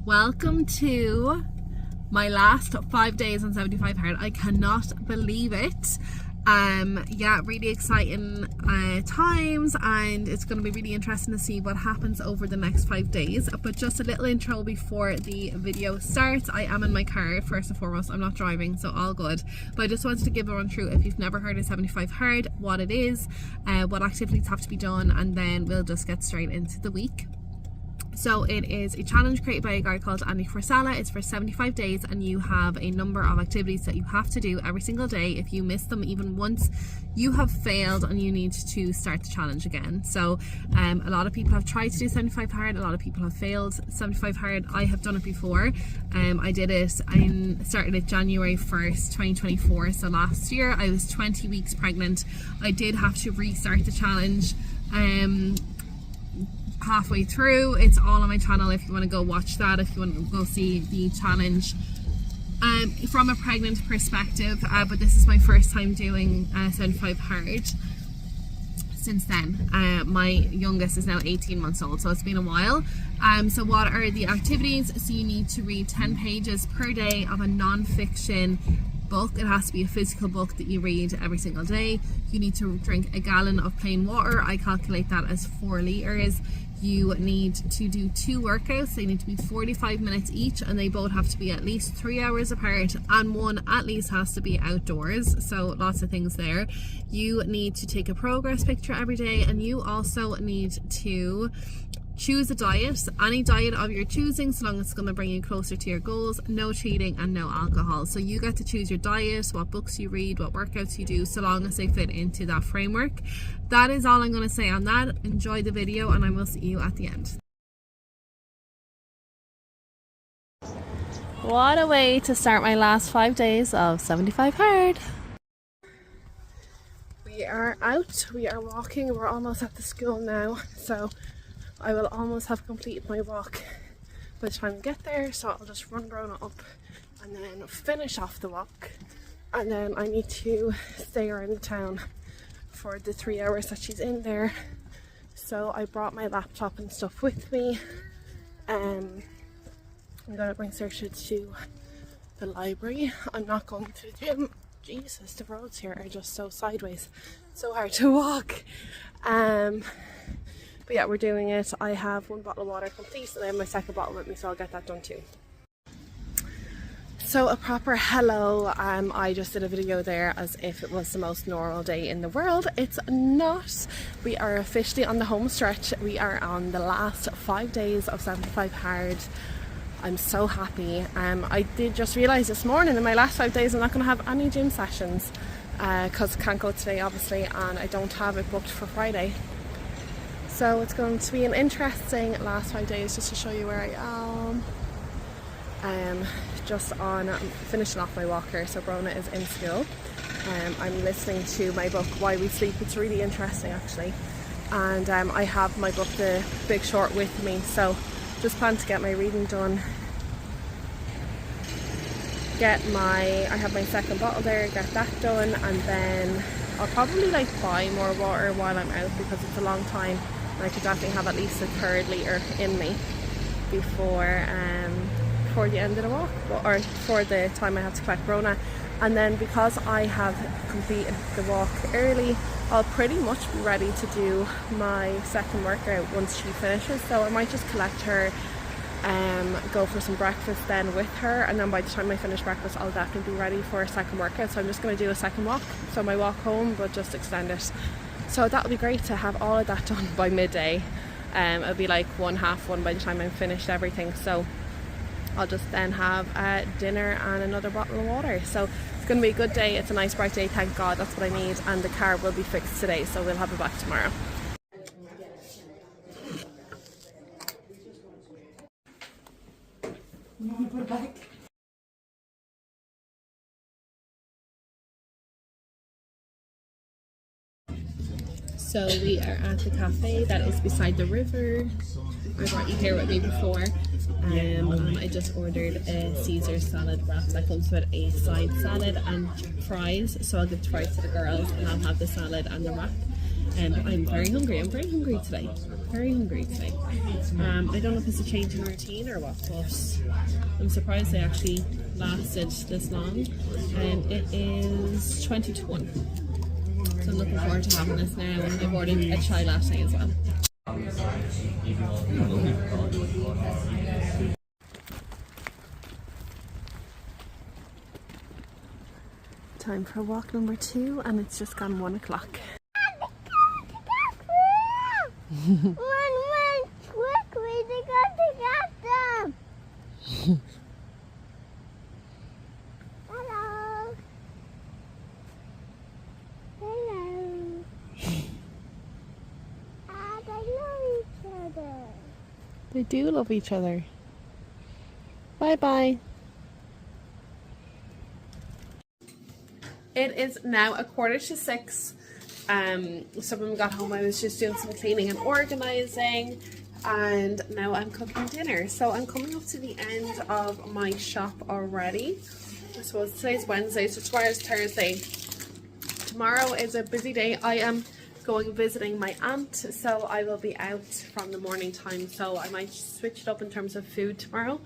Welcome to my last 5 days on 75 hard. I cannot believe it. Yeah, really exciting times, and it's going to be really interesting to see what happens over the next 5 days. But just a little intro before the video starts. I am in my car first and foremost. I'm not driving, so all good, but I just wanted to give a run through, if you've never heard of 75 hard, what it is, what activities have to be done, and then we'll just get straight into the week. So it is a challenge created by a guy called Andy Frisella. It's for 75 days, and you have a number of activities that you have to do every single day. If you miss them even once, you have failed and you need to start the challenge again. So a lot of people have tried to do 75 hard, a lot of people have failed 75 hard. I have done it before. I did it, I started it January 1st 2024, so last year. I was 20 weeks pregnant. I did have to restart the challenge halfway through. It's all on my channel if you want to go watch that, if you want to go see the challenge from a pregnant perspective. But this is my first time doing 75 hard since then. My youngest is now 18 months old, so it's been a while. So what are the activities? So you need to read 10 pages per day of a non-fiction book. It has to be a physical book that you read every single day. You need to drink a gallon of plain water. I calculate that as 4 litres. You need to do 2 workouts. They need to be 45 minutes each, and they both have to be at least 3 hours apart, and one at least has to be outdoors. So lots of things there. You need to take a progress picture every day, and you also need to choose a diet, any diet of your choosing, so long as it's going to bring you closer to your goals. No cheating and no alcohol. So you get to choose your diet, what books you read, what workouts you do, so long as they fit into that framework. That is all I'm going to say on that. Enjoy the video, and I will see you at the end. What a way to start my last 5 days of 75 hard. We are out, we are walking, we're almost at the school now, so I will almost have completed my walk by the time I get there. So I'll just run Brona up and then finish off the walk, and then I need to stay around town for the 3 hours that she's in there. So I brought my laptop and stuff with me. I'm gonna bring Saoirse to the library. I'm not going to the gym. Jesus, the roads here are just so sideways, so hard to walk. But yeah, we're doing it. I have 1 bottle of water complete, and I have my second bottle with me, so I'll get that done too. So a proper hello. I just did a video there as if it was the most normal day in the world. It's not. We are officially on the home stretch. We are on the last 5 days of 75 hard. I'm so happy. I did just realise this morning, in my last 5 days, I'm not going to have any gym sessions because I can't go today obviously, and I don't have it booked for Friday. So it's going to be an interesting last 5 days, just to show you where I am. Just on finishing off my walker. So Brona is in school. I'm listening to my book Why We Sleep. It's really interesting actually, and I have my book The Big Short with me, so just plan to get my reading done, I have my second bottle there, get that done, and then I'll probably buy more water while I'm out, because it's a long time. I could definitely have at least a 1/3 litre in me before the end of the walk, or for the time I have to collect Brona. And then because I have completed the walk early, I'll pretty much be ready to do my second workout once she finishes. So I might just collect her, go for some breakfast then with her, and then by the time I finish breakfast I'll definitely be ready for a second workout. So I'm just going to do a second walk, so my walk home, but just extend it. So that'll be great to have all of that done by midday. It'll be like 1:30 by the time I'm finished everything. So I'll just then have dinner and another bottle of water. So it's going to be a good day. It's a nice bright day, thank God. That's what I need. And the car will be fixed today, so we'll have it back tomorrow. You want to put it back? So we are at the cafe that is beside the river. I brought you here with me before. And I just ordered a Caesar salad wrap that comes with a side salad and fries. So I'll give the fries to the girls, and I'll have the salad and the wrap. And I'm very hungry. I'm very hungry today. Very hungry today. I don't know if it's a change in routine or what, but I'm surprised they actually lasted this long. And it is 20 to 1. So I'm looking forward to having this now. And I've ordered a chai latte as well. Time for walk number 2, and it's just gone 1 o'clock. Run, quickly, they got to get them. Hello. Hello. They love each other. They do love each other. Bye bye. It is now 5:45. So when we got home, I was just doing some cleaning and organising, and now I'm cooking dinner. So I'm coming up to the end of my shop already. I suppose today's Wednesday, so tomorrow's Thursday. Tomorrow is a busy day. I am going visiting my aunt, so I will be out from the morning time, so I might switch it up in terms of food tomorrow.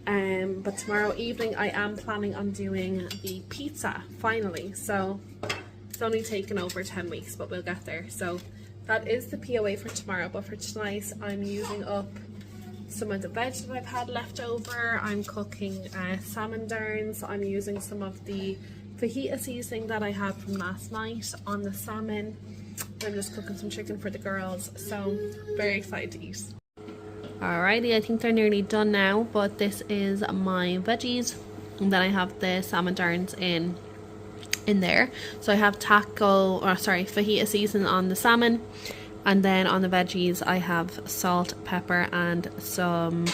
But tomorrow evening I am planning on doing the pizza finally, so it's only taken over 10 weeks, but we'll get there. So that is the POA for tomorrow, but for tonight I'm using up some of the veg that I've had left over. I'm cooking salmon darns. I'm using some of the fajita seasoning that I had from last night on the salmon. I'm just cooking some chicken for the girls, so very excited to eat. Alrighty, I think they're nearly done now, but this is my veggies, and then I have the salmon darns in there. So I have fajita seasoning on the salmon, and then on the veggies I have salt, pepper and some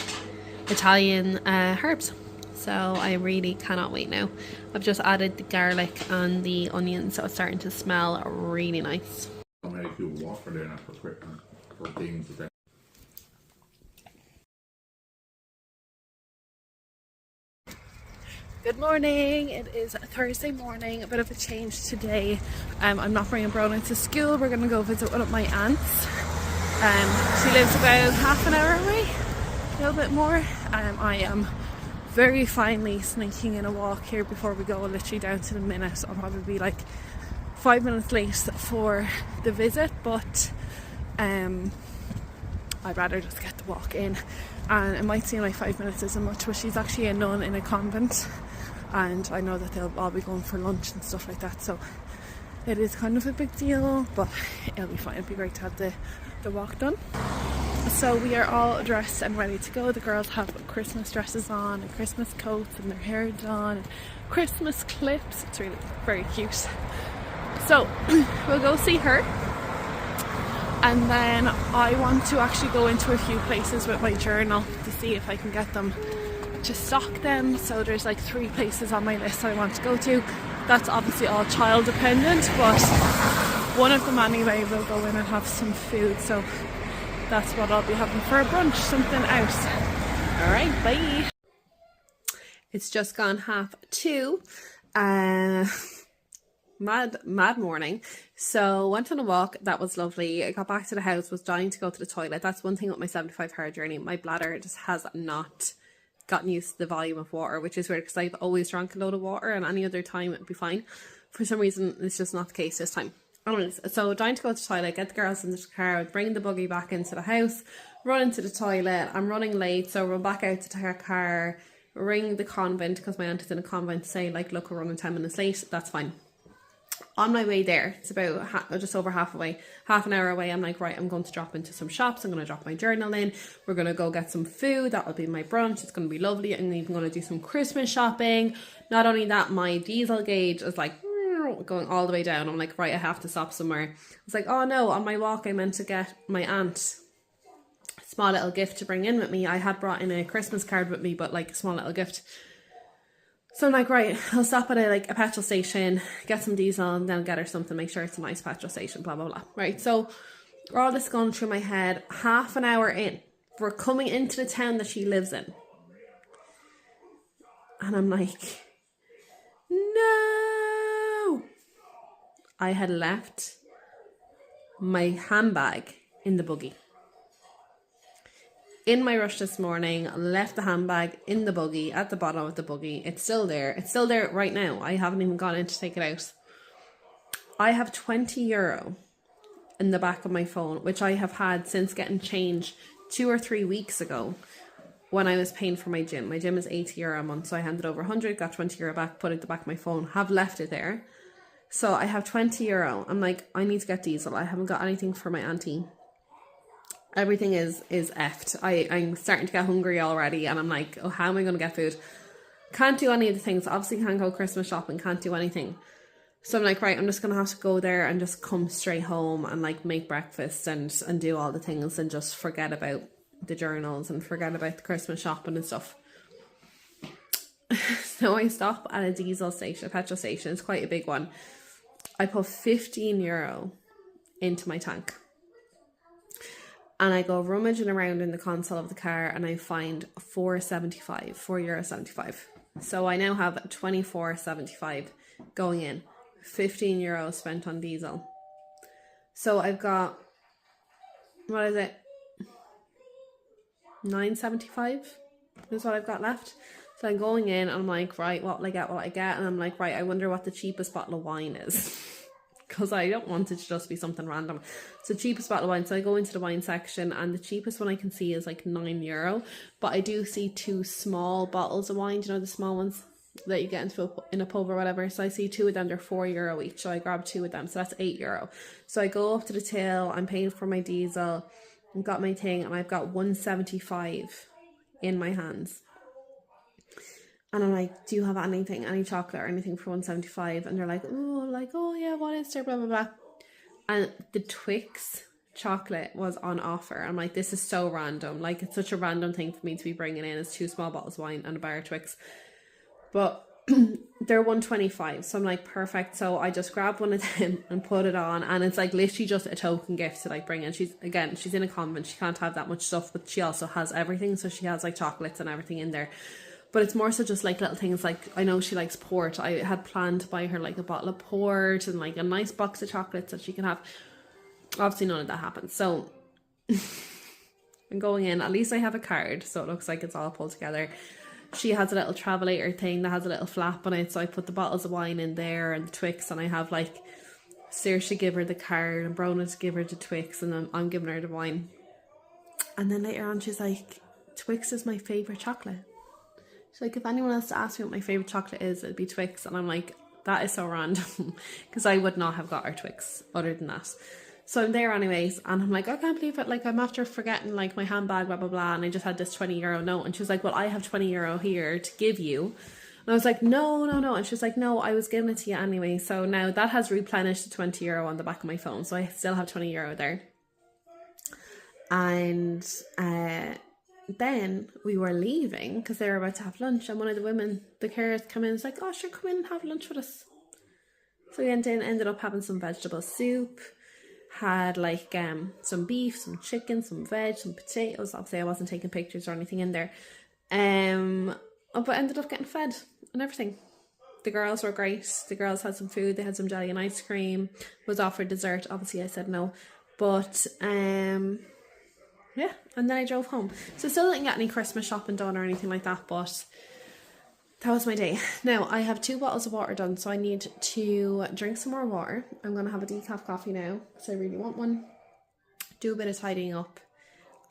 Italian herbs. So I really cannot wait now. I've just added the garlic and the onions, so it's starting to smell really nice. I'm going to do water there now for things that Good morning, it is Thursday morning, a bit of a change today. I'm not bringing Brona to school. We're going to go visit one of my aunts. She lives about half an hour away, a little bit more. I am very finely sneaking in a walk here before we go, literally down to the minute. I'll probably be like 5 minutes late for the visit, but I'd rather just get the walk in. And it might seem like 5 minutes isn't much, but she's actually a nun in a convent, and I know that they'll all be going for lunch and stuff like that, so it is kind of a big deal, but it'll be fine. It'll be great to have the walk done. So we are all dressed and ready to go. The girls have Christmas dresses on and Christmas coats and their hair done and Christmas clips. It's really very cute. So we'll go see her, and then I want to actually go into a few places with my journal to see if I can get them to stock them. So there's like 3 places on my list I want to go to. That's obviously all child dependent, but one of them anyway will go in and have some food, so that's what I'll be having for a brunch, something else. Alright, bye. It's just gone 2:30. Mad morning. So went on a walk, that was lovely. I got back to the house, was dying to go to the toilet. That's one thing with my 75-hour journey, my bladder just has not gotten used to the volume of water, which is weird because I've always drank a load of water and any other time it'd be fine. For some reason it's just not the case this time. Anyways, so dying to go to the toilet, get the girls in the car, bring the buggy back into the house, run into the toilet. I'm running late, so run back out to her car, ring the convent because my aunt is in a convent, say like, look, we're running 10 minutes late. That's fine. On my way there, it's about just over half an hour away. I'm like, right, I'm going to drop into some shops. I'm going to drop my journal in. We're going to go get some food. That will be my brunch. It's going to be lovely. I'm even going to do some Christmas shopping. Not only that, my diesel gauge is like going all the way down. I'm like, right, I have to stop somewhere. It's like, oh no, on my walk I meant to get my aunt a small little gift to bring in with me. I had brought in a Christmas card with me, but like a small little gift. So I'm like, right, I'll stop at a petrol station, get some diesel, and then I'll get her something, make sure it's a nice petrol station, blah, blah, blah. Right, so all this going through my head, half an hour in, we're coming into the town that she lives in. And I'm like, no! I had left my handbag in the buggy. In my rush this morning, I left the handbag in the buggy, at the bottom of the buggy. It's still there. It's still there right now. I haven't even gone in to take it out. I have €20 in the back of my phone, which I have had since getting changed 2 or 3 weeks ago when I was paying for my gym. My gym is €80 a month, so I handed over 100, got €20 back, put it at the back of my phone, have left it there. So I have €20. I'm like, I need to get diesel. I haven't got anything for my auntie. Everything is effed. I'm starting to get hungry already, and I'm like, oh, how am I going to get food? Can't do any of the things. Obviously can't go Christmas shopping, can't do anything. So I'm like, right, I'm just going to have to go there and just come straight home and like make breakfast and do all the things and just forget about the journals and forget about the Christmas shopping and stuff. So I stop at a diesel station, a petrol station. It's quite a big one. I put €15 into my tank. And I go rummaging around in the console of the car and I find €4.75. So I now have €24.75 going in. €15 spent on diesel. So I've got, what is it? €9.75 is what I've got left. So I'm going in and I'm like, right, what will I get, And I'm like, right, I wonder what the cheapest bottle of wine is. Because I don't want it to just be something random. So cheapest bottle of wine. So I go into the wine section and the cheapest one I can see is like €9. But I do see 2 small bottles of wine. Do you know the small ones that you get in a pub or whatever? So I see 2 of them. They're €4 each. So I grab 2 of them. So that's €8. So I go up to the till. I'm paying for my diesel. I've got my thing and I've got $1.75 in my hands. And I'm like, do you have anything, any chocolate or anything for $1.75? And they're like, oh yeah, what is there, blah, blah, blah. And the Twix chocolate was on offer. I'm like, this is so random. Like, it's such a random thing for me to be bringing in. It's 2 small bottles of wine and a bar of Twix. But they're $1.25. So I'm like, perfect. So I just grab one of them and put it on. And it's like literally just a token gift to like bring in. She's in a convent. She can't have that much stuff, but she also has everything. So she has like chocolates and everything in there. But it's more so just like little things, like I know she likes port. I had planned to buy her like a bottle of port and like a nice box of chocolates that she can have. Obviously none of that happened. So I'm going in. At least I have a card, so it looks like it's all pulled together. She has a little travelator thing that has a little flap on it. So I put the bottles of wine in there and the Twix, and I have like Saoirse give her the card and Brona to give her the Twix, and then I'm giving her the wine. And then later on she's like, Twix is my favourite chocolate. She's like, if anyone else to ask me what my favourite chocolate is, it'd be Twix. And I'm like, that is so random. Because I would not have got her Twix other than that. So I'm there anyways. And I'm like, I can't believe it. Like, I'm after forgetting like my handbag, blah, blah, blah. And I just had this €20 note. And she was like, well, I have €20 here to give you. And I was like, no. And she was like, no, I was giving it to you anyway. So now that has replenished the €20 on the back of my phone. So I still have €20 there. And then we were leaving because they were about to have lunch, and one of the women, the carers, come in and was like, oh sure, come in and have lunch with us. So we went in, ended up having some vegetable soup, had like some beef, some chicken, some veg, some potatoes. Obviously I wasn't taking pictures or anything in there, but ended up getting fed and everything. The girls were great. The girls had some food. They had some jelly and ice cream. Was offered dessert. Obviously I said no, but yeah, and then I drove home. So still didn't get any Christmas shopping done or anything like that, but that was my day. Now, I have 2 bottles of water done, so I need to drink some more water. I'm going to have a decaf coffee now, because I really want one. Do a bit of tidying up.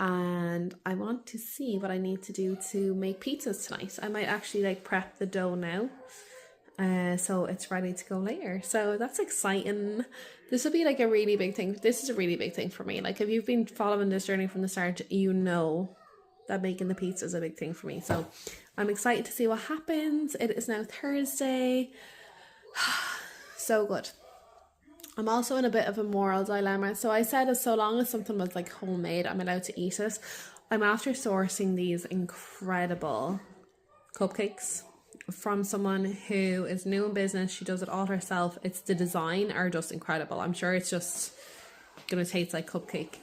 And I want to see what I need to do to make pizzas tonight. I might actually like prep the dough now, so it's ready to go later. So that's exciting. This will be like a really big thing. This is a really big thing for me. Like, if you've been following this journey from the start, you know that making the pizza is a big thing for me. So I'm excited to see what happens. It is now Thursday. So good. I'm also in a bit of a moral dilemma. So I said, as so long as something was like homemade, I'm allowed to eat it. I'm after sourcing these incredible cupcakes from someone who is new in business. She does it all herself. It's the design are just incredible. I'm sure it's just gonna taste like cupcake,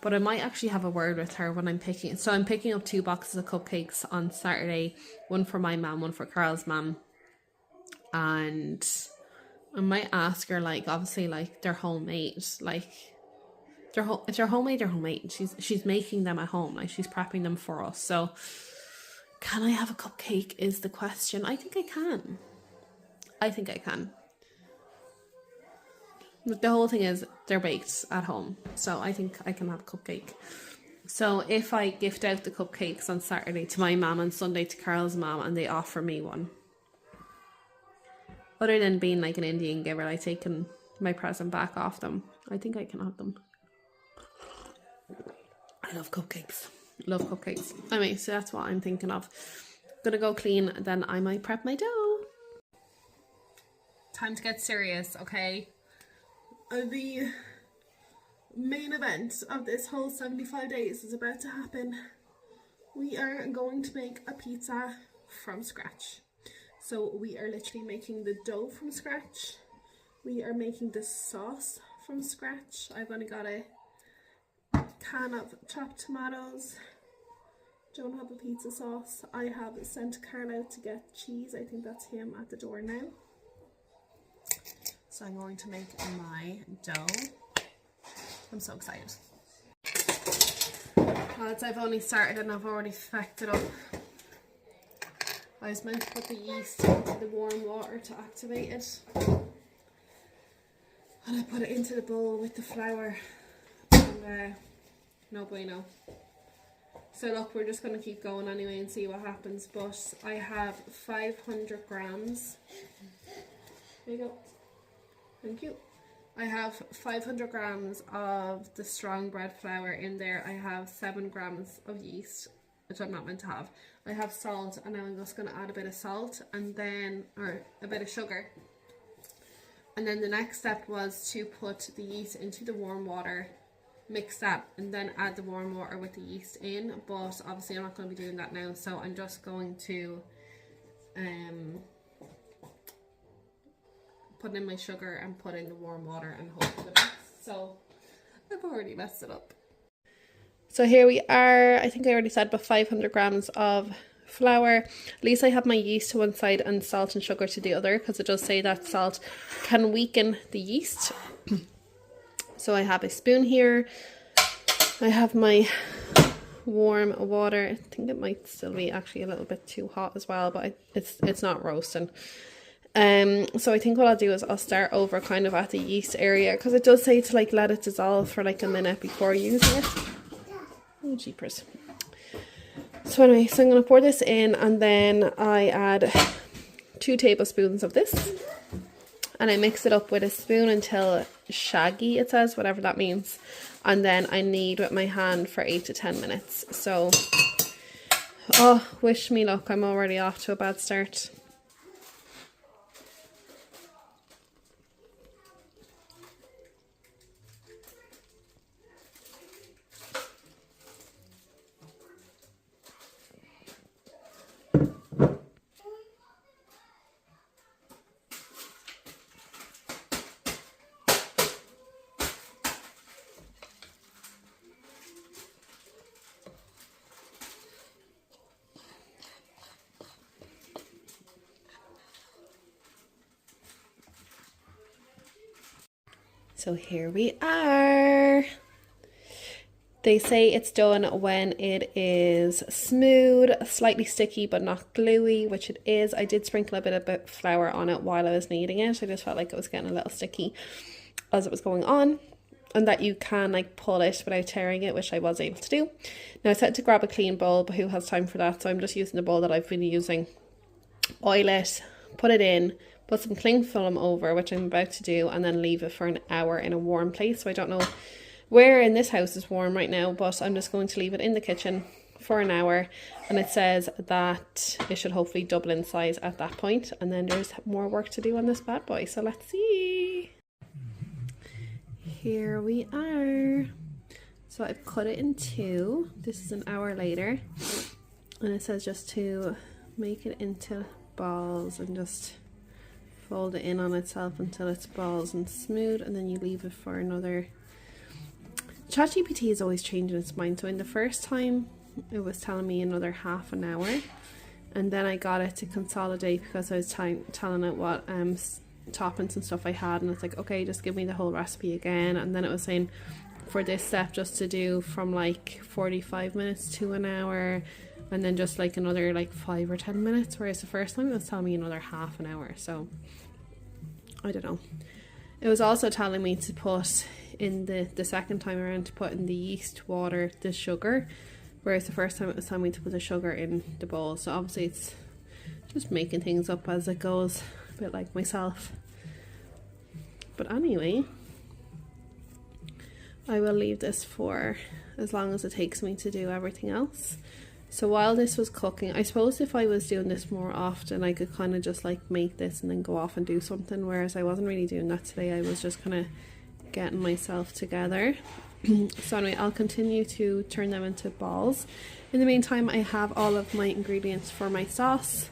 but I might actually have a word with her when I'm picking. So I'm picking up 2 boxes of cupcakes on Saturday, one for my mum, one for Carl's mum, and I might ask her, like, obviously, like, they're homemade, like, if they're homemade, they're homemade. She's making them at home, like she's prepping them for us. So can I have a cupcake is the question. I think I can. But the whole thing is they're baked at home, so I think I can have a cupcake. So if I gift out the cupcakes on Saturday to my mum and Sunday to Carl's mum and they offer me one, other than being like an Indian giver, like taking my present back off them, I think I can have them. I love cupcakes. Anyway, so that's what I'm thinking of. Gonna go clean, then I might prep my dough. Time to get serious, okay? The main event of this whole 75 days is about to happen. We are going to make a pizza from scratch. So we are literally making the dough from scratch. We are making the sauce from scratch. I've only got a can of chopped tomatoes. Don't have a pizza sauce. I have sent Carl out to get cheese. I think that's him at the door now. So I'm going to make my dough. I'm so excited. Lads, I've only started and I've already fecked it up. I was meant to put the yeast into the warm water to activate it. And I put it into the bowl with the flour. And no bueno. So look, we're just going to keep going anyway and see what happens. But I have 500 grams. There you go. Thank you. I have 500 grams of the strong bread flour in there. I have 7 grams of yeast, which I'm not meant to have. I have salt, and now I'm just going to add a bit of salt and then, or a bit of sugar. And then the next step was to put the yeast into the warm water, mix that, and then add the warm water with the yeast in. But obviously I'm not going to be doing that now, so I'm just going to put in my sugar and put in the warm water and hope for the best. So I've already messed it up. So here we are. I think I already said about 500 grams of flour. At least I have my yeast to one side and salt and sugar to the other, because it does say that salt can weaken the yeast. So I have a spoon here. I have my warm water. I think it might still be actually a little bit too hot as well, but it's not roasting. So I think what I'll do is I'll start over kind of at the yeast area, because it does say to like let it dissolve for like a minute before using it. Oh jeepers. So anyway, so I'm going to pour this in, and then I add 2 tablespoons of this, and I mix it up with a spoon until shaggy, it says, whatever that means, and then I knead with my hand for 8 to 10 minutes. So oh, wish me luck, I'm already off to a bad start. So here we are. They say it's done when it is smooth, slightly sticky but not gluey, which it is. I did sprinkle a bit of flour on it while I was kneading it. I just felt like it was getting a little sticky as it was going on, and that you can like pull it without tearing it, which I was able to do. Now I said to grab a clean bowl, but who has time for that? So I'm just using the bowl that I've been using. Oil it, put it in, put some cling film over, which I'm about to do, and then leave it for an hour in a warm place. So I don't know where in this house is warm right now, but I'm just going to leave it in the kitchen for an hour, and it says that it should hopefully double in size at that point, and then there's more work to do on this bad boy. So let's see. Here we are. So I've cut it in 2. This is an hour later, and it says just to make it into balls and just fold it in on itself until it's balls and smooth, and then you leave it for another. ChatGPT is always changing its mind. So in the first time it was telling me another half an hour, and then I got it to consolidate because I was telling it what toppings and stuff I had, and it's like, okay, just give me the whole recipe again. And then it was saying for this step just to do from like 45 minutes to an hour, and then just like another like 5 or 10 minutes, whereas the first time it was telling me another half an hour. So I don't know. It was also telling me to put in the second time around, to put in the yeast, water, the sugar, whereas the first time it was telling me to put the sugar in the bowl. So obviously it's just making things up as it goes, a bit like myself. But anyway, I will leave this for as long as it takes me to do everything else. So while this was cooking, I suppose if I was doing this more often, I could kind of just like make this and then go off and do something, whereas I wasn't really doing that today. I was just kind of getting myself together. So anyway, I'll continue to turn them into balls. In the meantime, I have all of my ingredients for my sauce.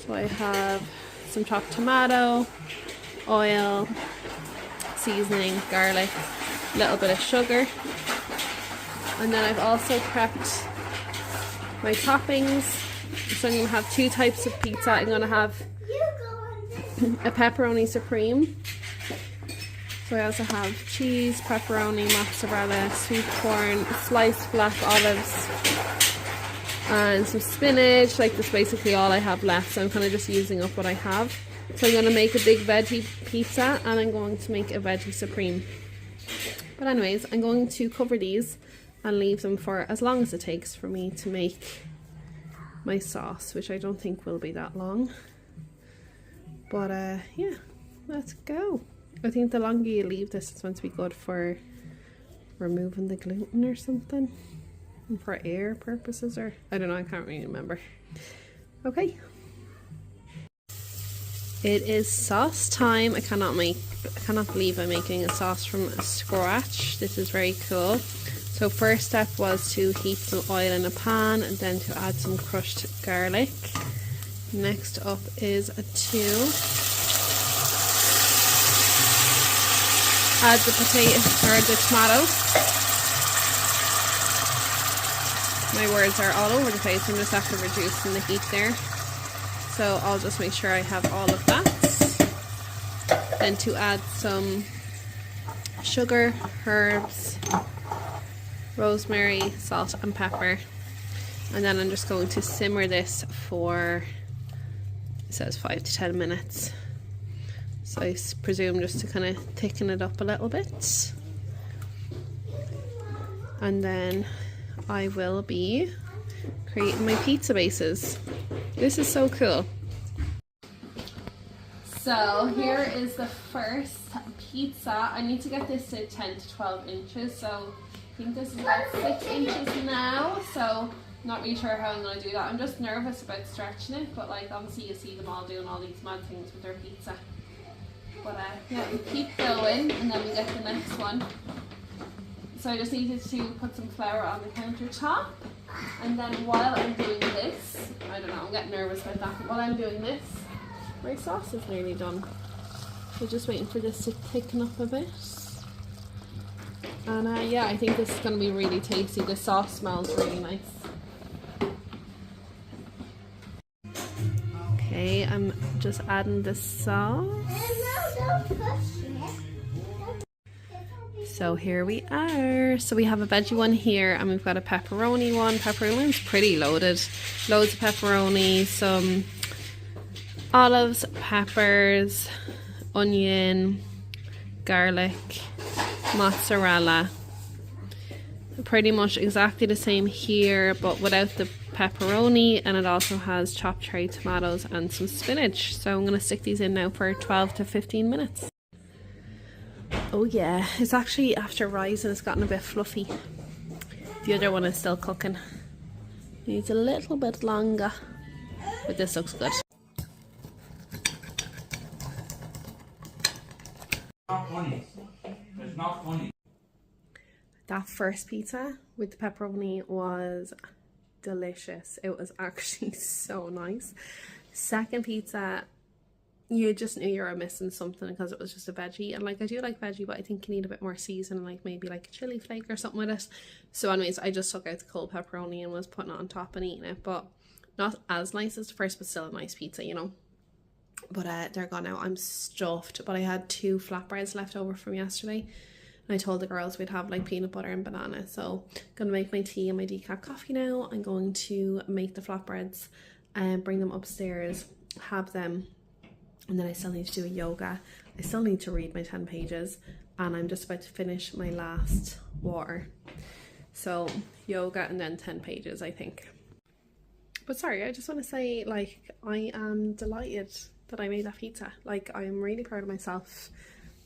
So I have some chopped tomato, oil, seasoning, garlic, a little bit of sugar, and then I've also prepped my toppings. So I'm going to have 2 types of pizza. I'm going to have a pepperoni supreme. So I also have cheese, pepperoni, mozzarella, sweet corn, sliced black olives, and some spinach. Like, that's basically all I have left, so I'm kind of just using up what I have. So I'm going to make a big veggie pizza, and I'm going to make a veggie supreme. But anyways, I'm going to cover these and leave them for as long as it takes for me to make my sauce, which I don't think will be that long. But yeah, let's go. I think the longer you leave this, it's meant to be good for removing the gluten or something, and for air purposes, or I don't know, I can't really remember. Okay, it is sauce time. I cannot believe I'm making a sauce from scratch. This is very cool. So first step was to heat some oil in a pan, and then to add some crushed garlic. Next up is to add the potato or the tomatoes. My words are all over the place. I'm just after reducing the heat there. So I'll just make sure I have all of that. Then to add some sugar, herbs, rosemary, salt and pepper, and then I'm just going to simmer this for, it says 5 to 10 minutes. So I presume just to kind of thicken it up a little bit. And then I will be creating my pizza bases. This is so cool. So here is the first pizza. I need to get this to 10 to 12 inches. So I think this is about 6 inches now. So not really sure how I'm going to do that. I'm just nervous about stretching it. But like, obviously you see them all doing all these mad things with their pizza. But yeah, we keep going and then we get the next one. So I just needed to put some flour on the countertop, and then while I'm doing this, I don't know, I'm getting nervous about that, but while I'm doing this, my sauce is nearly done. So just waiting for this to thicken up a bit. And yeah, I think this is going to be really tasty. The sauce smells really nice. Okay, I'm just adding the sauce. So here we are. So we have a veggie one here, and we've got a pepperoni one. Pepperoni's pretty loaded. Loads of pepperoni, some olives, peppers, onion, garlic, mozzarella. Pretty much exactly the same here, but without the pepperoni, and it also has chopped cherry tomatoes and some spinach. So I'm going to stick these in now for 12 to 15 minutes. Oh yeah, it's actually after rising, it's gotten a bit fluffy. The other one is still cooking. Needs a little bit longer, but this looks good. Not funny. It's not funny. That first pizza with the pepperoni was delicious. It was actually so nice. Second pizza, you just knew you were missing something because it was just a veggie, and like, I do like veggie, but I think you need a bit more seasoning, like maybe like a chili flake or something with it. So anyways, I just took out the cold pepperoni and was putting it on top and eating it, but not as nice as the first, but still a nice pizza, you know. But they're gone now. I'm stuffed, but I had 2 flatbreads left over from yesterday, And I told the girls we'd have like peanut butter and banana. So I'm gonna make my tea and my decaf coffee now. I'm going to make the flatbreads and bring them upstairs, have them, and then I still need to do a yoga. I still need to read my 10 pages, and I'm just about to finish my last water. So yoga and then 10 pages, I think. But sorry, I just want to say, like, I am delighted that I made that pizza. Like, I am really proud of myself.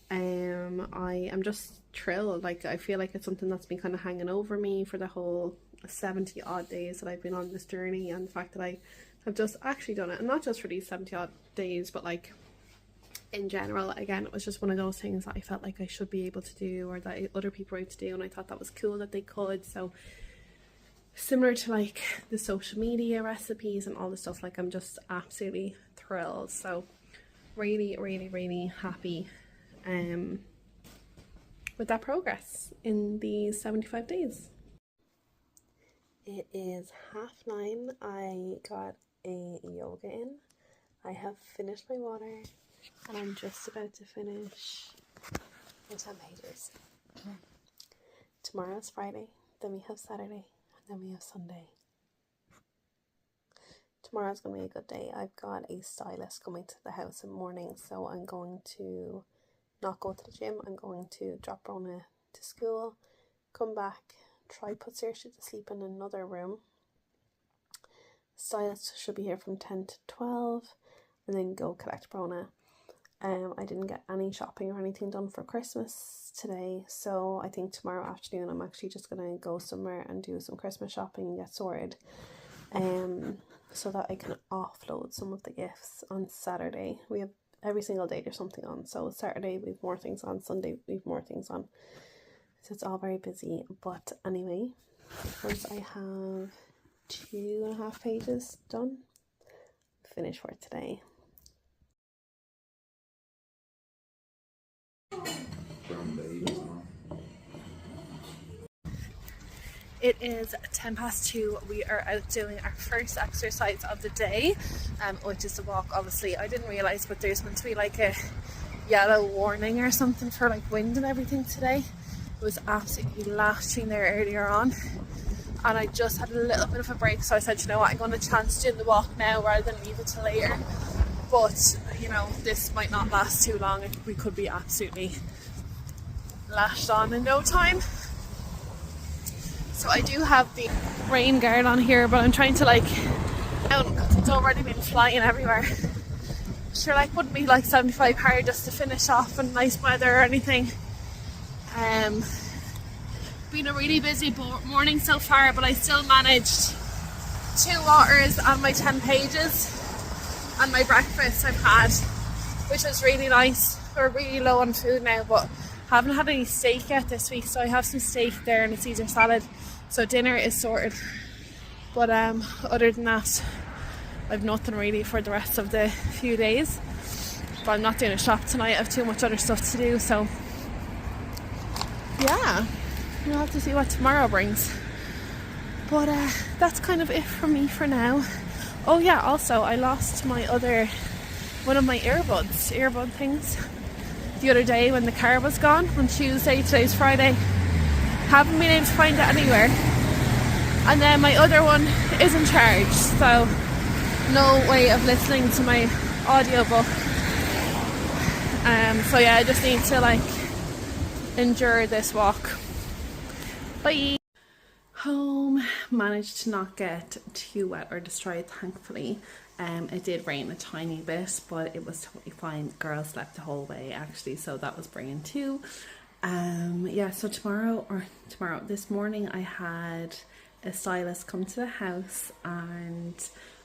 I am just thrilled. Like, I feel like it's something that's been kind of hanging over me for the whole 70 odd days that I've been on this journey, and the fact that I have just actually done it, and not just for these 70 odd days, but like in general. Again, it was just one of those things that I felt like I should be able to do, or that other people were able to do, and I thought that was cool that they could. So similar to like the social media recipes and all the stuff, like I'm just absolutely thrilled. So really, really, really happy with that progress in these 75 days. It is 9:30. I got a yoga in. I have finished my water, and I'm just about to finish my 10 pages. Tomorrow's Friday, then we have Saturday, and then we have Sunday. Tomorrow's going to be a good day. I've got a stylist coming to the house in the morning, so I'm going to not go to the gym. I'm going to drop Rona to school, come back, try put Saoirse to sleep in another room. Stylist should be here from 10 to 12, and then go collect Rona. I didn't get any shopping or anything done for Christmas today, so I think tomorrow afternoon I'm actually just gonna go somewhere and do some Christmas shopping and get sorted, so that I can offload some of the gifts on Saturday. We have every single day there's something on, so Saturday we have more things on, Sunday we have more things on, so it's all very busy. But anyway, first I have 2.5 pages done, finish for today. It is 2:10. We are out doing our first exercise of the day, which is the walk. Obviously I didn't realise, but there's meant to be like a yellow warning or something for like wind and everything today. It was absolutely lashing there earlier on, and I just had a little bit of a break, so I said, you know what, I'm going to chance doing the walk now rather than leave it till later. But you know, this might not last too long. We could be absolutely lashed on in no time. So I do have the rain guard on here, but I'm trying to like down because it's already been flying everywhere. Sure, like wouldn't be like 75 hard just to finish off in nice weather or anything. Been a really busy morning so far, but I still managed 2 waters and my 10 pages and my breakfast I've had, which was really nice. We're really low on food now, but haven't had any steak yet this week, so I have some steak there and a Caesar salad, so dinner is sorted. But other than that, I've nothing really for the rest of the few days. But I'm not doing a shop tonight, I have too much other stuff to do, so yeah, we'll have to see what tomorrow brings. But that's kind of it for me for now. Oh yeah, also I lost my one of my earbud things the other day when the car was gone on Tuesday. Today's Friday. Haven't been able to find it anywhere. And then my other one isn't charged, so no way of listening to my audiobook. So yeah, I just need to like endure this walk. Bye. Home, managed to not get too wet or destroyed, thankfully. It did rain a tiny bit, but it was totally fine. The girls slept the whole way actually, so that was brilliant too. Yeah, so this morning I had a stylist come to the house, and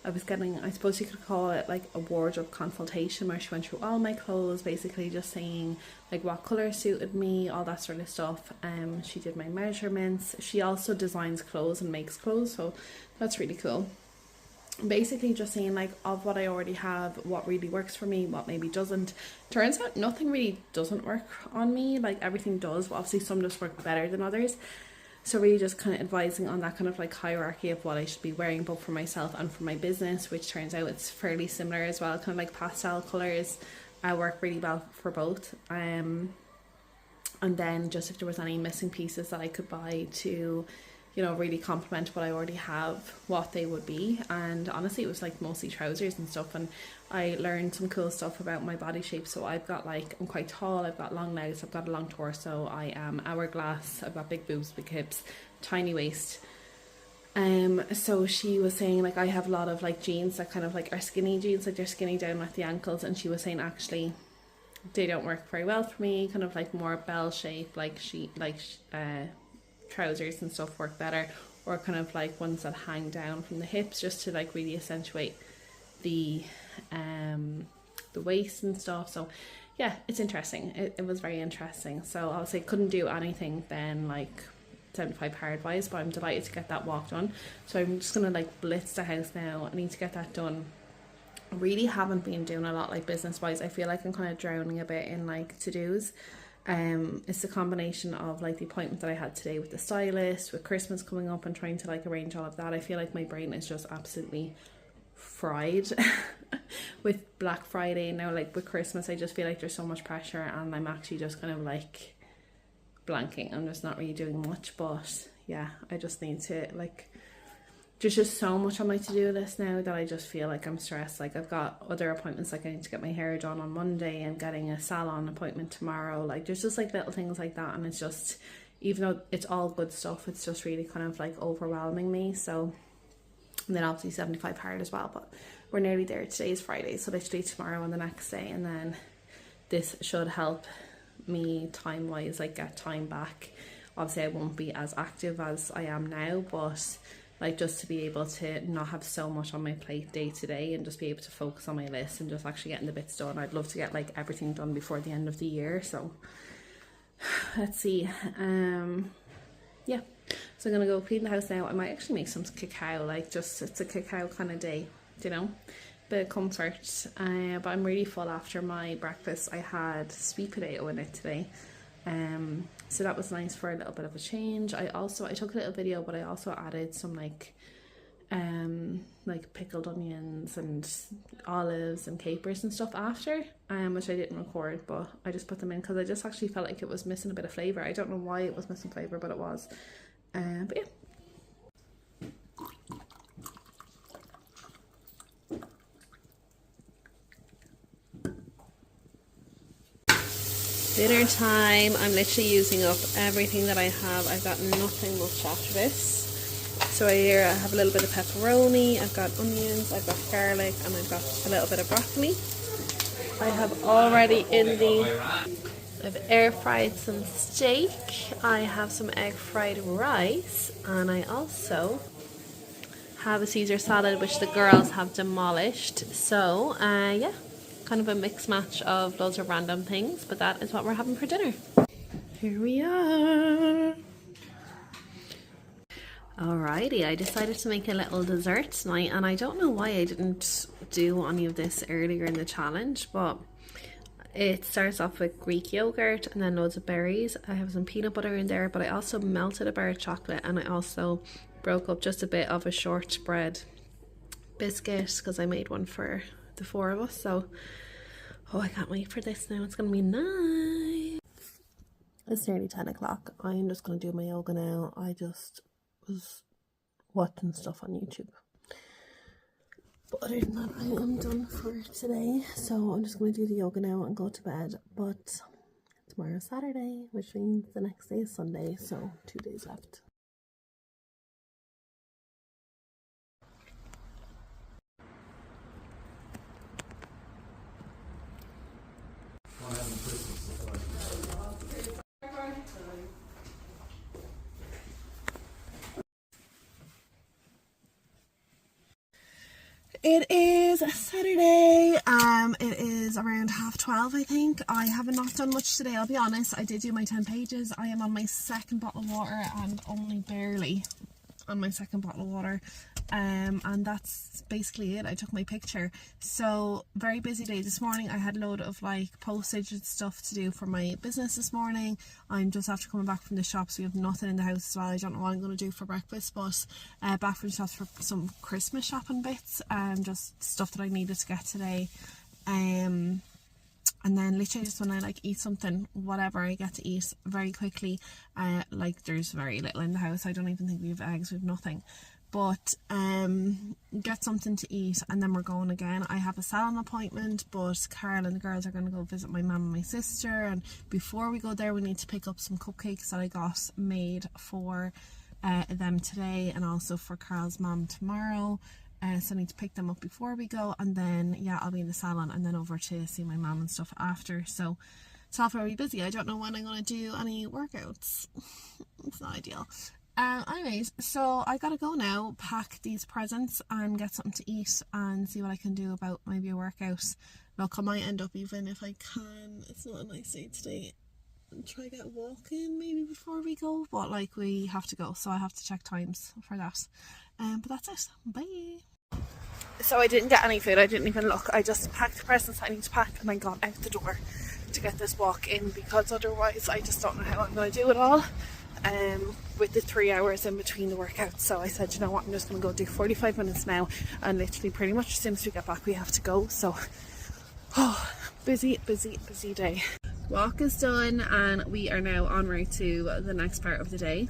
I was getting, I suppose you could call it like a wardrobe consultation, where she went through all my clothes, basically just saying like what colour suited me, all that sort of stuff. She did my measurements. She also designs clothes and makes clothes, so that's really cool. Basically just saying like of what I already have, what really works for me, what maybe doesn't. Turns out nothing really doesn't work on me, like everything does, but obviously some just work better than others. So really just kind of advising on that kind of like hierarchy of what I should be wearing, both for myself and for my business, which turns out it's fairly similar as well. Kind of like pastel colours work really well for both. And and then just if there was any missing pieces that I could buy to, you know, really complement what I already have, what they would be. And honestly, it was like mostly trousers and stuff, and I learned some cool stuff about my body shape. So I've got like, I'm quite tall, I've got long legs, I've got a long torso, I am hourglass, I've got big boobs, big hips, tiny waist. So she was saying like I have a lot of like jeans that kind of like are skinny jeans, like they're skinny down at the ankles, and she was saying actually they don't work very well for me, kind of like more bell shape, like trousers and stuff work better, or kind of like ones that hang down from the hips, just to like really accentuate the waist and stuff. So yeah, it's interesting. It was very interesting. So obviously couldn't do anything then like 75 hard wise, but I'm delighted to get that walk done. So I'm just gonna like blitz the house now. I need to get that done. I really haven't been doing a lot like business wise. I feel like I'm kind of drowning a bit in like to-dos. It's a combination of like the appointment that I had today with the stylist, with Christmas coming up and trying to like arrange all of that. I feel like my brain is just absolutely fried with Black Friday now. Like with Christmas, I just feel like there's so much pressure, and I'm actually just kind of like blanking. I'm just not really doing much. But yeah, I just need to like, there's just so much on my to-do list now that I just feel like I'm stressed. Like I've got other appointments, like I need to get my hair done on Monday and getting a salon appointment tomorrow. Like there's just like little things like that, and it's just, even though it's all good stuff, it's just really kind of like overwhelming me. So, and then obviously 75 hard as well, but we're nearly there. Today is Friday, so literally tomorrow and the next day, and then this should help me time wise, like get time back. Obviously I won't be as active as I am now, but like just to be able to not have so much on my plate day to day, and just be able to focus on my list and just actually getting the bits done. I'd love to get like everything done before the end of the year. So let's see. Yeah, so I'm gonna go clean the house now. I might actually make some cacao, like just, it's a cacao kind of day, you know, bit of comfort. But I'm really full after my breakfast. I had sweet potato in it today, so that was nice for a little bit of a change. I took a little video, but I also added some like pickled onions and olives and capers and stuff after, which I didn't record, but I just put them in because I just actually felt like it was missing a bit of flavour. I don't know why it was missing flavour, but it was. But yeah. Dinner time. I'm literally using up everything that I have. I've got nothing much after this. So here I have a little bit of pepperoni, I've got onions, I've got garlic, and I've got a little bit of broccoli. I have already I've air fried some steak. I have some egg fried rice, and I also have a Caesar salad, which the girls have demolished. So yeah, kind of a mix match of loads of random things, but that is what we're having for dinner. Here we are. Alrighty, I decided to make a little dessert tonight, and I don't know why I didn't do any of this earlier in the challenge, but it starts off with Greek yogurt and then loads of berries. I have some peanut butter in there, but I also melted a bar of chocolate, and I also broke up just a bit of a shortbread biscuit because I made one for the four of us. So oh, I can't wait for this now. It's gonna be nice. It's nearly 10 o'clock. I'm just gonna do my yoga now. I just was watching stuff on YouTube, but other than that, I am done for today. So I'm just going to do the yoga now and go to bed. But tomorrow's Saturday, which means the next day is Sunday, so 2 days left. It is Saturday. It is around 12:30, I think. I haven't not done much today, I'll be honest. I did do my 10 pages. I am on my second bottle of water, and only barely on my second bottle of water. And that's basically it. I took my picture. So very busy day this morning. I had a load of like postage and stuff to do for my business this morning. I'm just after coming back from the shops. We have nothing in the house as well. I don't know what I'm going to do for breakfast, but back from the shops for some Christmas shopping bits, just stuff that I needed to get today. and then literally just when I like eat something, whatever, I get to eat very quickly. Like there's very little in the house. I don't even think we have eggs, we have nothing. But get something to eat and then we're going again. I have a salon appointment, but Carl and the girls are going to go visit my mum and my sister, and before we go there we need to pick up some cupcakes that I got made for them today and also for Carl's mum tomorrow. So I need to pick them up before we go, and then yeah, I'll be in the salon and then over to see my mum and stuff after. So it's all very busy. I don't know when I'm going to do any workouts. It's not ideal. Anyways, so I gotta go now, pack these presents and get something to eat and see what I can do about maybe a workout. Look, I might end up, even if I can, it's not a nice day today, and try get walking maybe before we go, but like we have to go, so I have to check times for that. But that's it. Bye. So I didn't get any food, I didn't even look, I just packed the presents I need to pack and I got out the door to get this walk in, because otherwise I just don't know how I'm going to do it all. With the 3 hours in between the workouts, so I said, you know what, I'm just going to go do 45 minutes now, and literally pretty much as soon as we get back we have to go. So busy day. Walk is done and we are now en route to the next part of the day.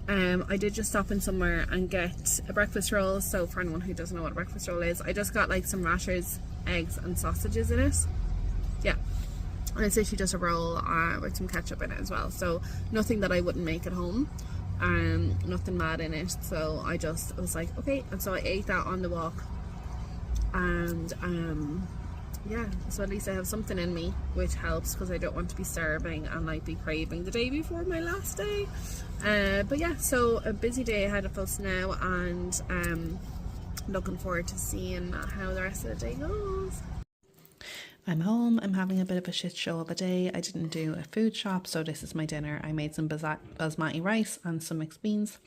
I did just stop in somewhere and get a breakfast roll. So for anyone who doesn't know what a breakfast roll is, I just got like some rashers, eggs and sausages in it. Yeah, and it's literally just a roll with some ketchup in it as well, so nothing that I wouldn't make at home, nothing mad in it. So I just was like, okay, and so I ate that on the walk, and yeah, so at least I have something in me, which helps because I don't want to be starving and like be craving the day before my last day. But yeah, so a busy day ahead of us now, and looking forward to seeing how the rest of the day goes. I'm home, I'm having a bit of a shit show of a day. I didn't do a food shop, so this is my dinner. I made some basmati rice and some mixed beans,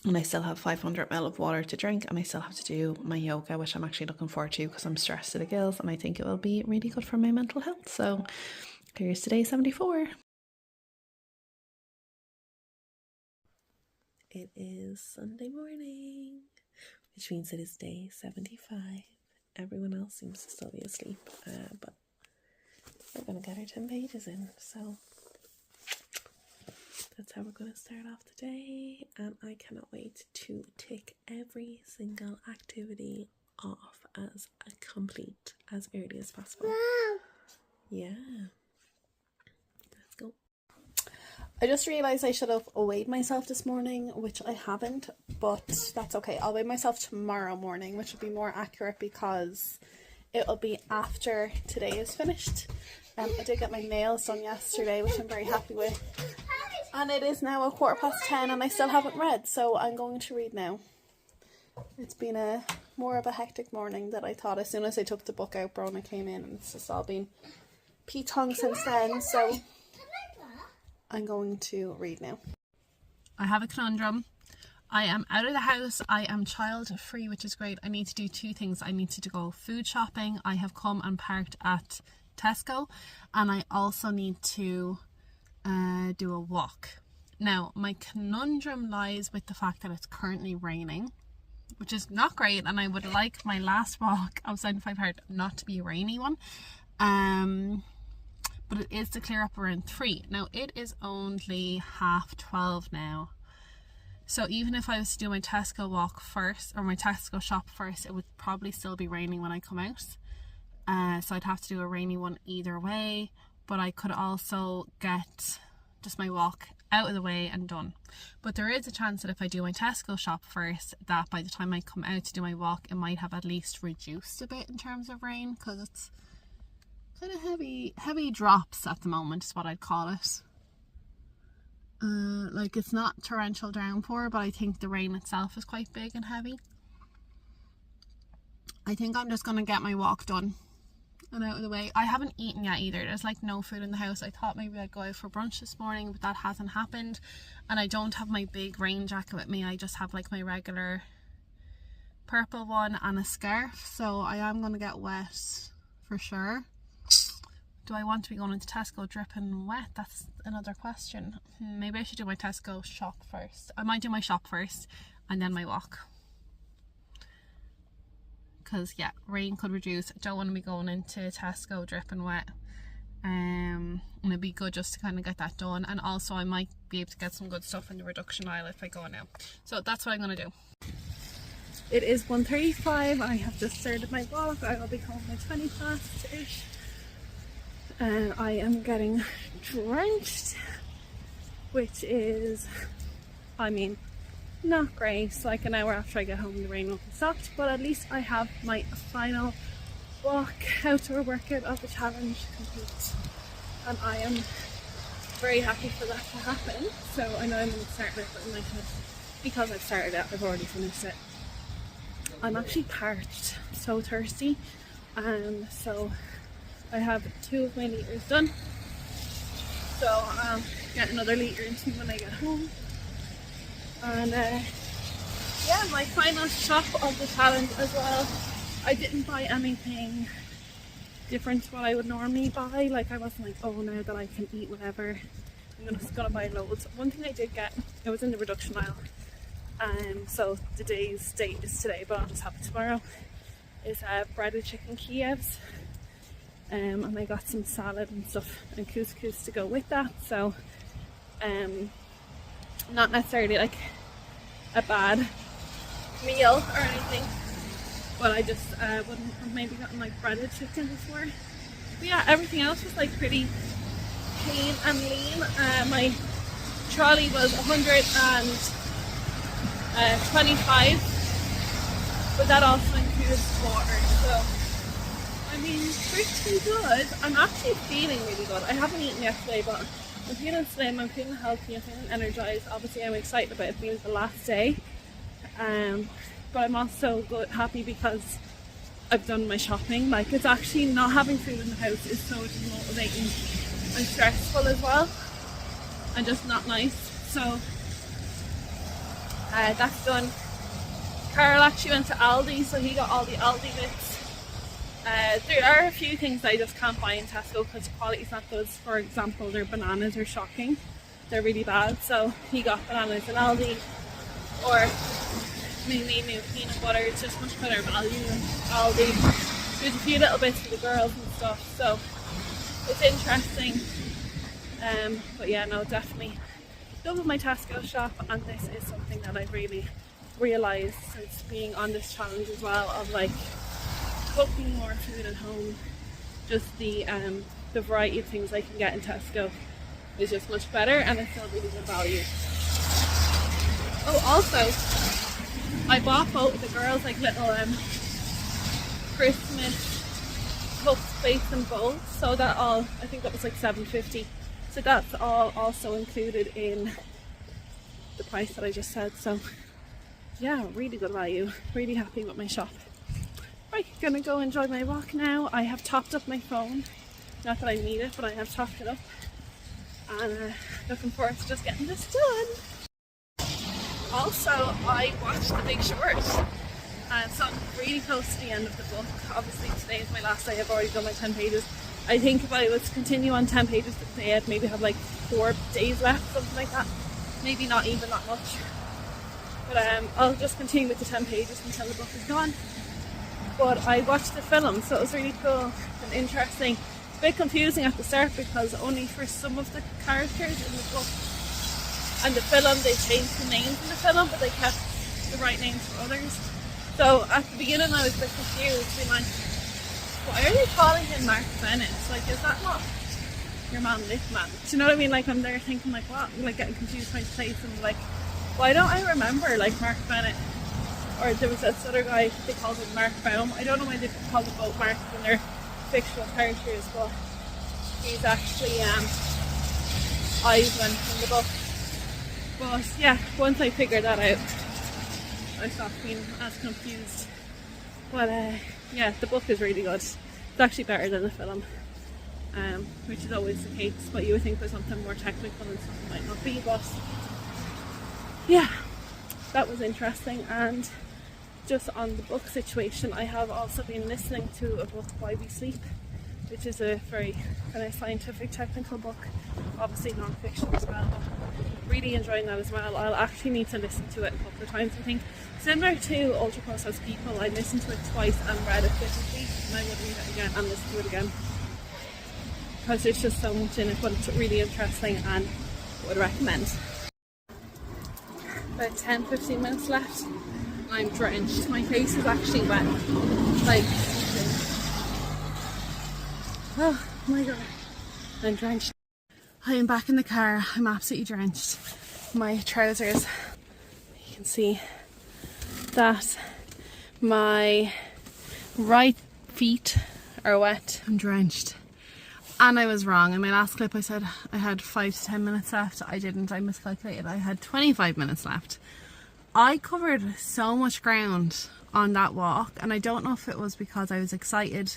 and I still have 500 ml of water to drink, and I still have to do my yoga, which I'm actually looking forward to because I'm stressed to the gills and I think it will be really good for my mental health. So here's to day 74. It is Sunday morning, which means it is day 75. Everyone else seems to still be asleep, but we're going to get our 10 pages in, so that's how we're going to start off the day, and I cannot wait to tick every single activity off as a complete as early as possible. Wow. Yeah, let's go. I just realised I should have weighed myself this morning, which I haven't, but that's okay. I'll weigh myself tomorrow morning, which will be more accurate because it'll be after today is finished. I did get my nails done yesterday, which I'm very happy with. And it is now 10:15 and I still haven't read, so I'm going to read now. It's been a more of a hectic morning than I thought. As soon as I took the book out, Brona came in, and it's just all been P-tongue since then, so I'm going to read now. I have a conundrum. I am out of the house. I am child free, which is great. I need to do two things. I need to go food shopping. I have come and parked at Tesco, and I also need to do a walk. Now, my conundrum lies with the fact that it's currently raining, which is not great, and I would like my last walk outside of 5 Heart not to be a rainy one. But it is to clear up around 3. Now, it is only 12:30 now. So even if I was to do my Tesco walk first, or my Tesco shop first, it would probably still be raining when I come out. So I'd have to do a rainy one either way. But I could also get just my walk out of the way and done. But there is a chance that if I do my Tesco shop first, that by the time I come out to do my walk, it might have at least reduced a bit in terms of rain, because it's kind of heavy drops at the moment is what I'd call it. Like, it's not torrential downpour, but I think the rain itself is quite big and heavy. I think I'm just going to get my walk done and out of the way. I haven't eaten yet either. There's like no food in the house. I thought maybe I'd go out for brunch this morning, but that hasn't happened. And I don't have my big rain jacket with me. I just have like my regular purple one and a scarf. So I am going to get wet for sure. Do I want to be going into Tesco dripping wet? That's another question. Maybe I should do my Tesco shop first. I might do my shop first and then my walk, because yeah, rain could reduce. I don't want to be going into Tesco dripping wet. And it'd be good just to kind of get that done, and also I might be able to get some good stuff in the reduction aisle if I go now. So that's what I'm going to do. It is 1:35. I have just started my walk. I will be home by 20 past-ish. And I am getting drenched, which is, I mean, not great. Like an hour after I get home the rain will be stopped, but at least I have my final walk, outdoor workout of the challenge complete, and I am very happy for that to happen. So I know I'm going to start with it in my head because I've started it, I've already finished it. I'm actually parched, so thirsty, and so I have 2 of my litres done, so I'll get another litre into me when I get home. And yeah, my final shop of the challenge as well. I didn't buy anything different to what I would normally buy. Like I wasn't like, oh, now that I can eat whatever, I'm just gonna buy loads. One thing I did get, it was in the reduction aisle, so the day's date is today, but I'll just have it tomorrow, is breaded chicken Kievs, and I got some salad and stuff and couscous to go with that. So not necessarily like a bad meal or anything, but I just wouldn't have maybe gotten like breaded chicken before. But yeah, everything else was like pretty clean and lean. My trolley was 125, but that also includes water. So I mean, pretty good. I'm actually feeling really good. I haven't eaten yesterday, but I'm feeling slim, I'm feeling healthy, I'm feeling energized. Obviously I'm excited about it being the last day, but I'm also happy because I've done my shopping. Like, it's actually not having food in the house is so demotivating and stressful as well, and just not nice. So that's done. Carl actually went to Aldi, so he got all the Aldi bits. There are a few things I just can't buy in Tesco because the quality's not good. For example, their bananas are shocking. They're really bad. So he got bananas in Aldi, or maybe new peanut butter. It's just much better value in Aldi. There's a few little bits for the girls and stuff, so it's interesting. But yeah, no, definitely love my Tesco shop, and this is something that I've really realised since being on this challenge as well, of like cooking more food at home. Just the variety of things I can get in Tesco is just much better, and it's still really good value. Oh, also I bought both of the girls like little Christmas cups, plates and bowls, so that all, I think that was like $7.50, so that's all also included in the price that I just said. So yeah, really good value, really happy with my shop. Right, gonna go enjoy my walk now. I have topped up my phone, not that I need it, but I have topped it up, and looking forward to just getting this done. Also, I watched The Big Short, so I'm really close to the end of the book. Obviously today is my last day, I've already done my 10 pages. I think if I was to continue on 10 pages today, I'd maybe have like 4 days left, something like that. Maybe not even that much. But I'll just continue with the 10 pages until the book is gone. But I watched the film, so it was really cool and interesting. It's a bit confusing at the start because only for some of the characters in the book and the film they changed the names in the film, but they kept the right names for others. So at the beginning I was a bit confused, being like, why are they calling him Mark Bennett? Like, is that not your man Nick Man? Do you know what I mean? Like, I'm there thinking like, what? I'm like getting confused trying to place, and like, why don't I remember like Mark Bennett? Or there was this other guy, they called him Mark Baum. I don't know why they call them both Mark when they're fictional characters, but he's actually Ivan in the book. But yeah, once I figured that out, I stopped being as confused. But yeah, the book is really good. It's actually better than the film, which is always the case, but you would think there's something more technical and something might not be. But yeah, that was interesting. And just on the book situation, I have also been listening to a book, Why We Sleep, which is a very kind of scientific, technical book, obviously non-fiction as well, but really enjoying that as well. I'll actually need to listen to it a couple of times, I think. Similar to Ultra Processed People, I listened to it twice and read it differently, and I would read it again and listen to it again, because there's just so much in it, but it's really interesting and would recommend. About 10-15 minutes left. I'm drenched. My face is actually wet. Like, oh my god, I'm drenched. I am back in the car. I'm absolutely drenched. My trousers, you can see that my right feet are wet. I'm drenched. And I was wrong. In my last clip I said I had 5 to 10 minutes left. I didn't. I miscalculated. I had 25 minutes left. I covered so much ground on that walk, and I don't know if it was because I was excited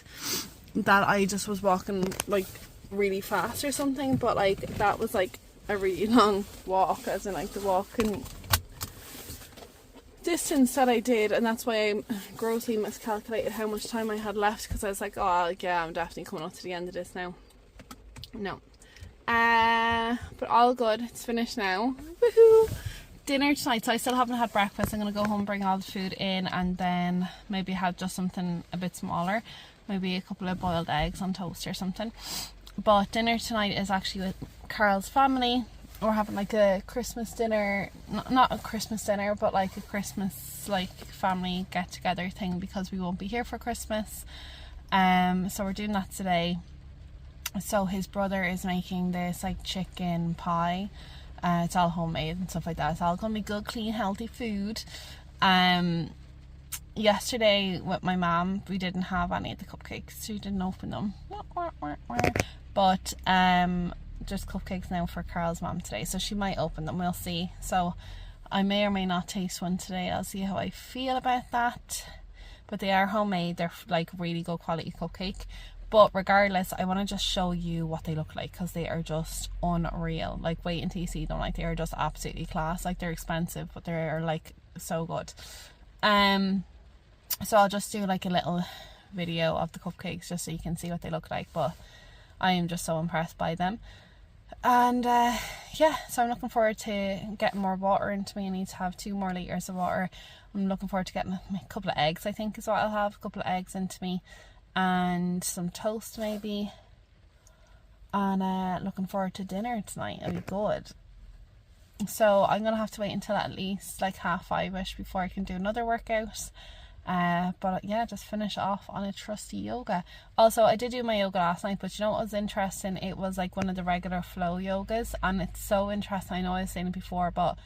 that I just was walking like really fast or something, but like that was like a really long walk, as in like the walking distance that I did, and that's why I grossly miscalculated how much time I had left, because I was like, oh yeah, I'm definitely coming up to the end of this now. No. But all good. It's finished now. Woohoo! Dinner tonight, so I still haven't had breakfast. I'm going to go home, bring all the food in, and then maybe have just something a bit smaller, maybe a couple of boiled eggs on toast or something. But dinner tonight is actually with Carl's family. We're having like a Christmas dinner, not a Christmas dinner, but like a Christmas like family get together thing, because we won't be here for Christmas. So we're doing that today. So his brother is making this like chicken pie. It's all homemade and stuff like that. It's all gonna be good, clean, healthy food. Yesterday with my mum, we didn't have any of the cupcakes, so we didn't open them. But just cupcakes now for Carl's mum today, so she might open them. We'll see. So I may or may not taste one today. I'll see how I feel about that. But they are homemade. They're like really good quality cupcake. But regardless, I want to just show you what they look like, because they are just unreal. Like, wait until you see them. Like, they are just absolutely class. Like, they're expensive, but they're like so good. So I'll just do like a little video of the cupcakes just so you can see what they look like. But I am just so impressed by them. And yeah, so I'm looking forward to getting more water into me. I need to have 2 more litres of water. I'm looking forward to getting a couple of eggs, I think is what I'll have. A couple of eggs into me. And some toast maybe, and looking forward to dinner tonight. It'll be good. So I'm gonna have to wait until at least like 5:30ish before I can do another workout. But yeah, just finish off on a trusty yoga. Also, I did do my yoga last night, but you know what was interesting? It was like one of the regular flow yogas, and it's so interesting. I know I was saying it before, but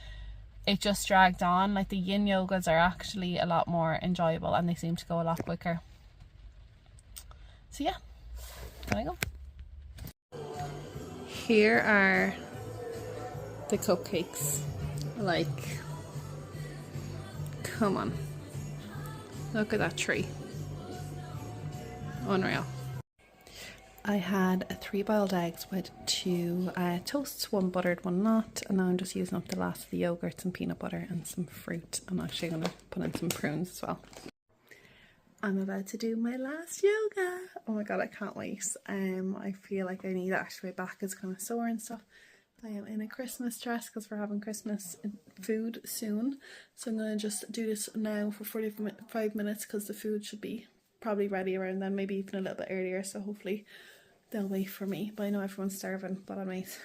it just dragged on. Like the yin yogas are actually a lot more enjoyable, and they seem to go a lot quicker. So yeah, can I go? Here are the cupcakes. Like, come on. Look at that tree. Unreal. I had 3 boiled eggs with 2 toasts, 1 buttered, 1 not, and now I'm just using up the last of the yogurt, some peanut butter and some fruit. I'm actually going to put in some prunes as well. I'm about to do my last yoga. Oh my god, I can't wait. I feel like I need actually, my back is kind of sore and stuff. I am in a Christmas dress because we're having Christmas food soon. So I'm going to just do this now for 45 minutes because the food should be probably ready around then, maybe even a little bit earlier. So hopefully they'll wait for me. But I know everyone's starving, but anyways,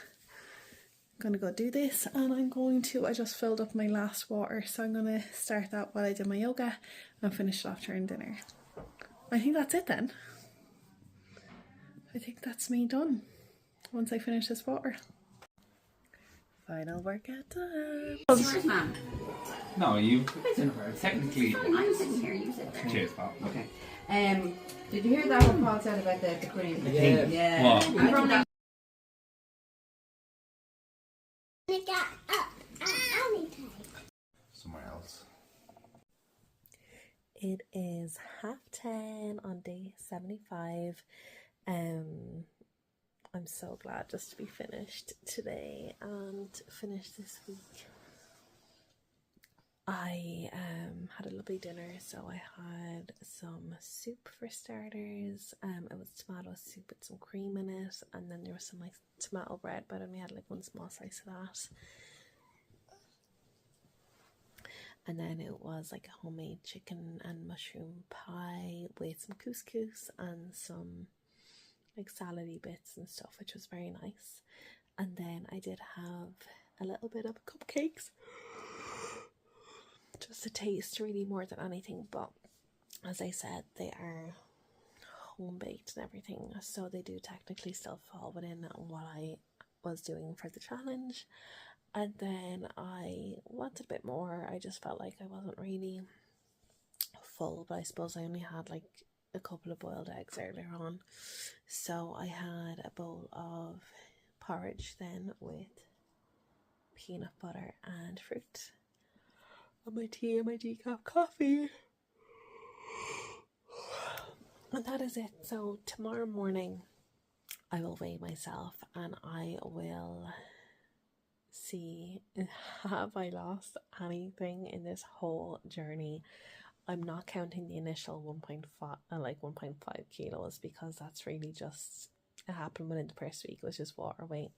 I'm going to go do this, and I just filled up my last water, so I'm going to start that while I do my yoga and finish it off during dinner. I think that's it then. I think that's me done once I finish this water. Final workout time. No, you. Technically. I'm sitting here, you sit there. Cheers, pal. Okay. Did you hear that what Paul said about the cream? Yeah. What? I think that Somewhere else. It is 10:30 on day 75. I'm so glad just to be finished today and finish this week. I had a lovely dinner. So I had some soup for starters. It was tomato soup with some cream in it, and then there was some like tomato bread, but I only had like one small slice of that. And then it was like a homemade chicken and mushroom pie with some couscous and some like salady bits and stuff, which was very nice. And then I did have a little bit of cupcakes, just a taste really more than anything, but as I said, they are home baked and everything, so they do technically still fall within what I was doing for the challenge. And then I wanted a bit more. I just felt like I wasn't really full, but I suppose I only had like a couple of boiled eggs earlier on. So I had a bowl of porridge then with peanut butter and fruit, and my tea and my decaf coffee. And that is it. So tomorrow morning I will weigh myself and I will see, have I lost anything in this whole journey. I'm not counting the initial 1.5 kilos, because that's really just, it happened within the first week. It was just water weight.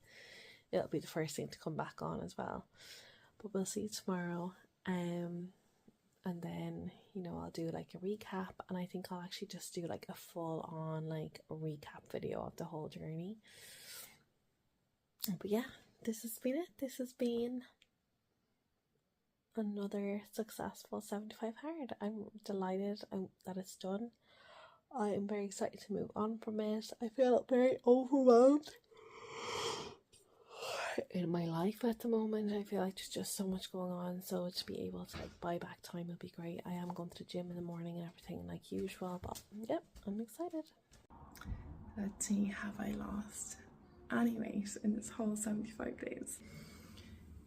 It'll be the first thing to come back on as well, but we'll see tomorrow. And then, you know, I'll do like a recap, and I think I'll actually just do like a full on like recap video of the whole journey. But yeah, this has been it. This has been another successful 75 hard. I'm delighted that it's done. I am very excited to move on from it. I feel very overwhelmed in my life at the moment. I feel like there's just so much going on, so to be able to like buy back time would be great. I am going to the gym in the morning and everything like usual, but yep, I'm excited. Let's see, have I lost any weight in this whole 75 days?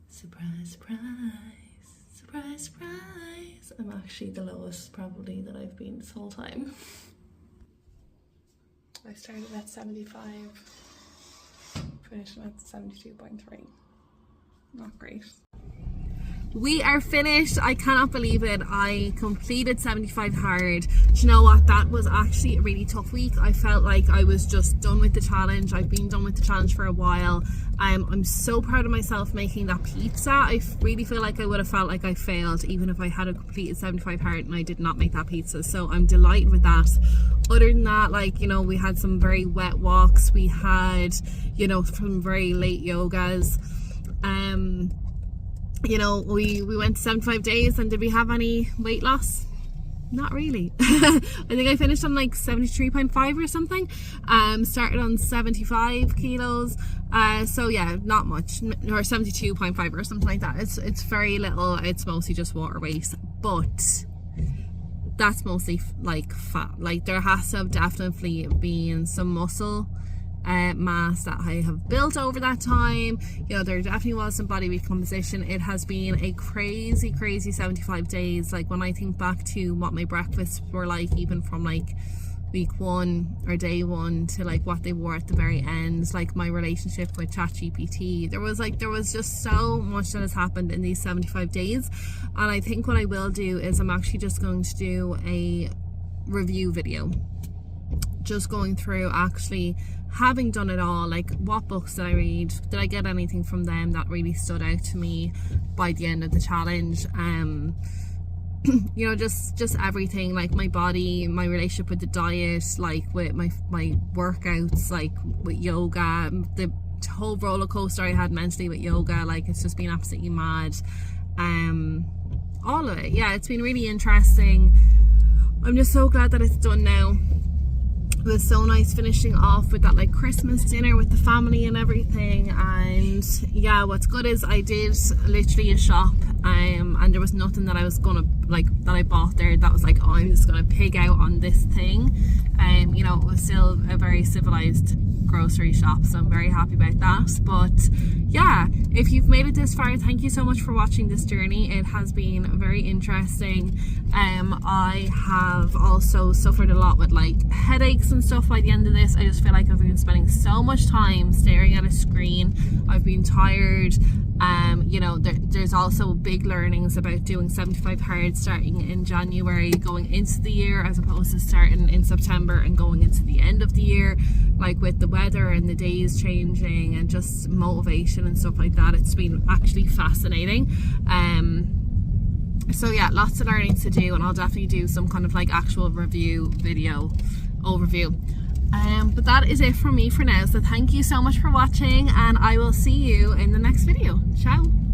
Surprise, surprise, surprise, surprise. I'm actually the lowest probably that I've been this whole time. I started at 75, finished at 72.3. Not great. We are finished. I cannot believe it. I completed 75 hard. Do you know what? That was actually a really tough week. I felt like I was just done with the challenge. I've been done with the challenge for a while. I'm so proud of myself making that pizza. I really feel like I would have felt like I failed even if I had completed 75 hard and I did not make that pizza. So I'm delighted with that. Other than that, like, you know, we had some very wet walks. We had, you know, some very late yogas. You know, we went 75 days, and did we have any weight loss? Not really. I think I finished on like 73.5 or something. Started on 75 kilos. So yeah, not much, or 72.5 or something like that. It's very little. It's mostly just water weight, but that's mostly like fat. Like there has to have definitely been some muscle mass that I have built over that time. You know, there definitely was some body recomposition. It has been a crazy 75 days. Like when I think back to what my breakfasts were like, even from like week 1 or day 1 to like what they were at the very end, like my relationship with ChatGPT, there was just so much that has happened in these 75 days. And I think what I will do is I'm actually just going to do a review video, just going through actually having done it all, like what books did I read, did I get anything from them that really stood out to me by the end of the challenge. You know, just everything, like my body, my relationship with the diet, like with my workouts, like with yoga, the whole roller coaster I had mentally with yoga, like it's just been absolutely mad. All of it, yeah, it's been really interesting. I'm just so glad that it's done now. It was so nice finishing off with that like Christmas dinner with the family and everything. And yeah, what's good is I did literally a shop, and there was nothing that I was gonna like that I bought there that was like, oh, I'm just gonna pig out on this thing. You know, it was still a very civilized grocery shop, so I'm very happy about that. But yeah, if you've made it this far, thank you so much for watching this journey. It has been very interesting. I have also suffered a lot with like headaches and stuff by the end of this. I just feel like I've been spending so much time staring at a screen. I've been tired. You know, there's also big learnings about doing 75 hard starting in January going into the year, as opposed to starting in September and going into the end of the year, like with the weather and the days changing and just motivation and stuff like that. It's been actually fascinating. So yeah, lots of learning to do, and I'll definitely do some kind of like actual review video overview. But that is it from me for now, so thank you so much for watching, and I will see you in the next video. Ciao.